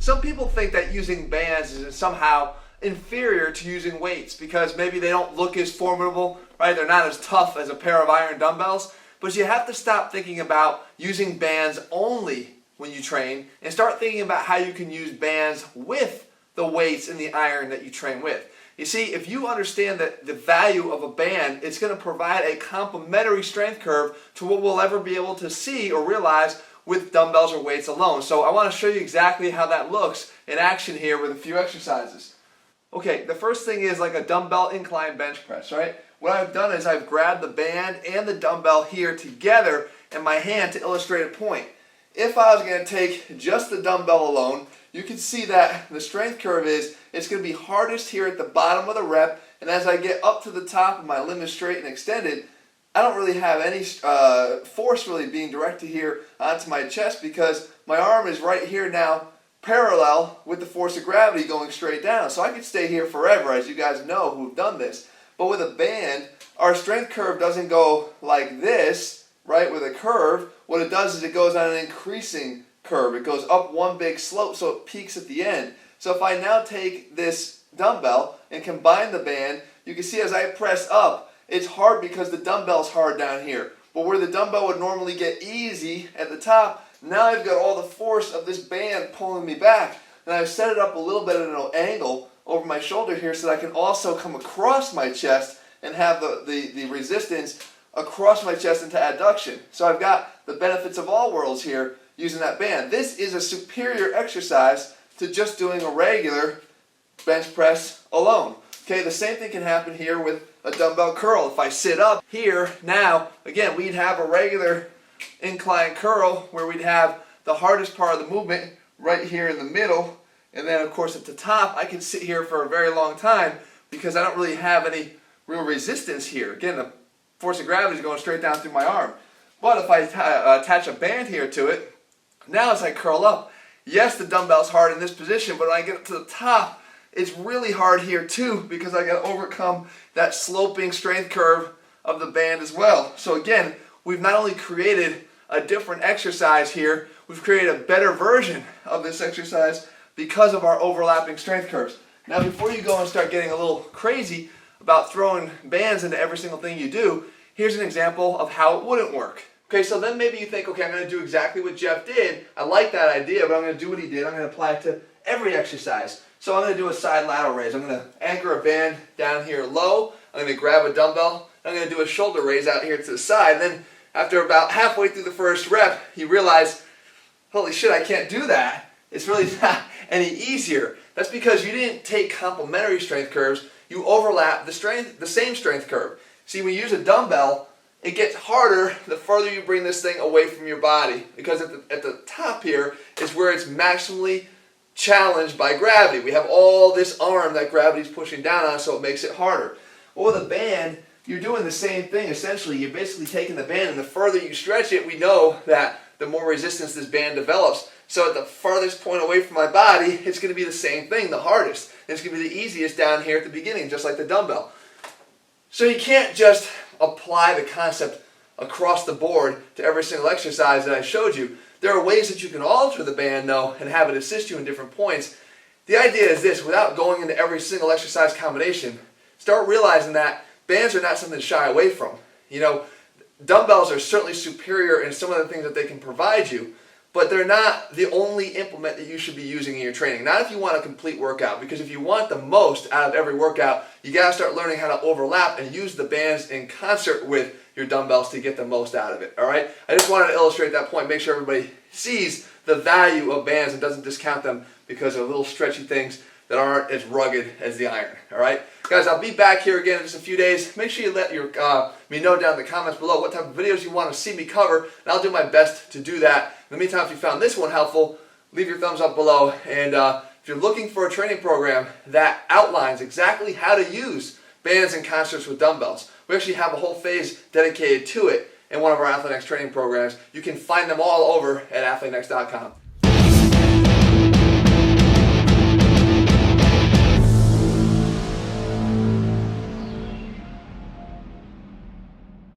Some people think that using bands is somehow inferior to using weights because maybe they don't look as formidable, right? They're not as tough as a pair of iron dumbbells. But you have to stop thinking about using bands only when you train and start thinking about how you can use bands with the weights and the iron that you train with. You see, if you understand that the value of a band, it's going to provide a complementary strength curve to what we'll ever be able to see or realize with dumbbells or weights alone. So I want to show you exactly how that looks in action here with a few exercises. Okay, the first thing is like a dumbbell incline bench press, right? What I've done is I've grabbed the band and the dumbbell here together in my hand to illustrate a point. If I was going to take just the dumbbell alone, you can see that the strength curve is, it's going to be hardest here at the bottom of the rep, and as I get up to the top and my limb is straight and extended, I don't really have any force really being directed here onto my chest because my arm is right here now parallel with the force of gravity going straight down. So I could stay here forever, as you guys know who've done this. But with a band, our strength curve doesn't go like this, right, with a curve. What it does is it goes on an increasing curve. It goes up one big slope so it peaks at the end. So if I now take this dumbbell and combine the band, you can see as I press up, it's hard because the dumbbell's hard down here. But where the dumbbell would normally get easy at the top, now I've got all the force of this band pulling me back. And I've set it up a little bit at an angle over my shoulder here so that I can also come across my chest and have the resistance across my chest into adduction. So I've got the benefits of all worlds here using that band. This is a superior exercise to just doing a regular bench press alone. Okay, the same thing can happen here with a dumbbell curl. If I sit up here now, again, we'd have a regular incline curl where we'd have the hardest part of the movement right here in the middle, and then of course at the top I can sit here for a very long time because I don't really have any real resistance here. Again, the force of gravity is going straight down through my arm. But if I attach a band here to it, now as I curl up, yes, the dumbbell's hard in this position, but when I get up to the top, it's really hard here too because I got to overcome that sloping strength curve of the band as well. So again, we've not only created a different exercise here, we've created a better version of this exercise because of our overlapping strength curves. Now before you go and start getting a little crazy about throwing bands into every single thing you do, here's an example of how it wouldn't work. Okay, so then maybe you think, okay, I'm going to do exactly what Jeff did. I like that idea, but I'm going to do what he did. I'm going to apply it to every exercise. So I'm going to do a side lateral raise. I'm going to anchor a band down here low. I'm going to grab a dumbbell. I'm going to do a shoulder raise out here to the side. And then after about halfway through the first rep, you realize, holy shit, I can't do that. It's really not any easier. That's because you didn't take complementary strength curves. You overlap the same strength curve. See, when you use a dumbbell, it gets harder the further you bring this thing away from your body because at the top here is where it's maximally challenged by gravity. We have all this arm that gravity's pushing down on, so it makes it harder. Well, with a band, you're doing the same thing essentially. You're basically taking the band, and the further you stretch it, we know that the more resistance this band develops. So at the farthest point away from my body, it's going to be the same thing, the hardest. And it's going to be the easiest down here at the beginning, just like the dumbbell. So you can't just apply the concept across the board to every single exercise that I showed you. There are ways that you can alter the band, though, and have it assist you in different points. The idea is this: without going into every single exercise combination, start realizing that bands are not something to shy away from. You know, dumbbells are certainly superior in some of the things that they can provide you, but they're not the only implement that you should be using in your training. Not if you want a complete workout, because if you want the most out of every workout, you got to start learning how to overlap and use the bands in concert with your dumbbells to get the most out of it, all right? I just wanted to illustrate that point, make sure everybody sees the value of bands and doesn't discount them because they're little stretchy things that aren't as rugged as the iron, all right? Guys, I'll be back here again in just a few days. Make sure you let me know down in the comments below what type of videos you want to see me cover, and I'll do my best to do that. In the meantime, if you found this one helpful, leave your thumbs up below. And if you're looking for a training program that outlines exactly how to use bands and concerts with dumbbells, we actually have a whole phase dedicated to it in one of our ATHLEAN-X training programs. You can find them all over at ATHLEAN-X.com.